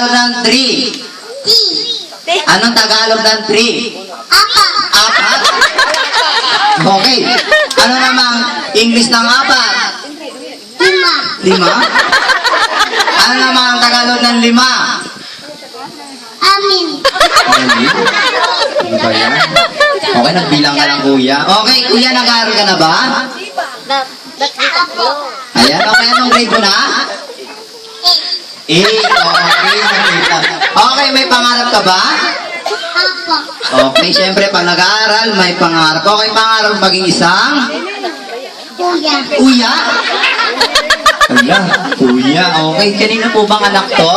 Tagalog ng tree? Anong Tagalog ng tree? Apat. Okay. Ano namang English ng apat? Lima. Ano namang Tagalog ng lima? Amin. Ano ba yan? Okay, nagbilang ka lang kuya. Okay, kuya, nag-aaral ka na ba? Ayan, okay, anong grade mo na? 8. Okay, may pangarap ka ba? Apo. Okay, syempre, pag nag-aaral, may pangarap. Okay, pangarap maging isang? Kuya. Kuya? Wala, kuya. Okay, kanina po bang anak to?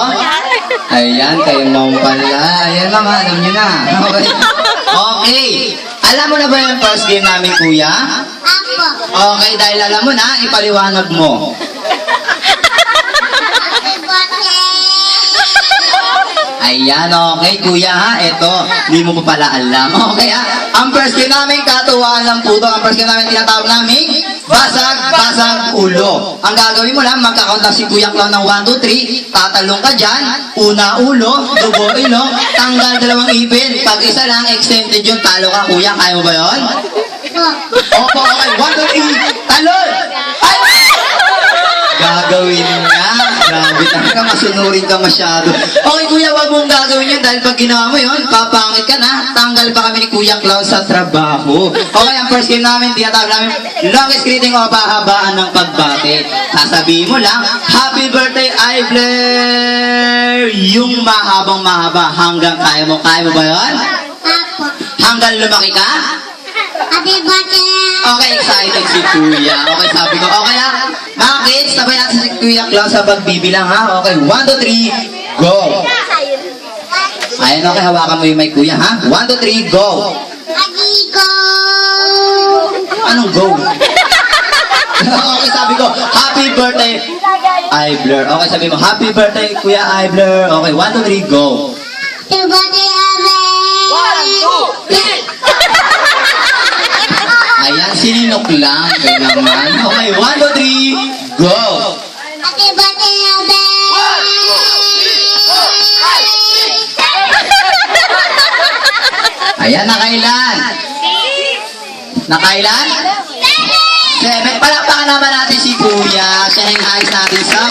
Ayan, kayo mong pala. Ayan mama, alam nyo na. Okay. Okay. Alam mo na ba yung first game namin, kuya? Apo. Okay, dahil alam mo na, ipaliwanag mo. Happy birthday. Ayan, okay, kuya ha. Ito, hindi mo pa pala alam. Okay ha. Ang first game namin, katuwaan lang po ito. Ang first game namin, tinatawag namin, basag ulo. Ang gagawin mo lang, magkakount lang si Kuya Clown ng 1, 2, 3. Tatalong ka dyan. Una, ulo. Dugo, ilong. Tanggal dalawang ipin. Pag isa lang, extended yung talo ka, kuya. Kaya mo ba yun? Opo, okay. 1, 2, 3. Talon! Ay! Gagawin niya. Grabe talaga, masunurin ka masyado. Okay, kuya, wag mong gagawin yun dahil pag ginawa mo yun, papangit ka na. Tanggal pa kami ni Kuya Clown sa trabaho. Okay, ang first game namin, tinatawag namin, longest greeting o pahabaan ng pagbate. Sasabihin mo lang, Happy Birthday, Ibler! Yung mahabang mahaba hanggang kaya mo. Kaya mo ba yun? Apo. Hanggang lumaki ka? Happy birthday. Okay, excited si Kuya. Okay, sabi ko, okay ha? Mga kids, sabay natin si Kuya Clown sa pagbibilang ha? Okay, 1, 2, 3, go! Ayan, okay, hawakan mo yung mic, Kuya ha? 1, 2, 3, go! Adigo. Anong go? Okay, sabi ko, Happy Birthday, Ibler. Okay, sabi mo, Happy Birthday, Kuya Ibler. Okay, 1, 2, 3, go! Happy birthday, Abe. 1, 2, 3! Ayan, sininok lang. Kaya naman. Okay, 1, 2, 3, go! Happy birthday, Abe. Ayan, nakailan? Nakailan? 7. Palakpakan naman natin si Kuya. Siya yung ayos natin sa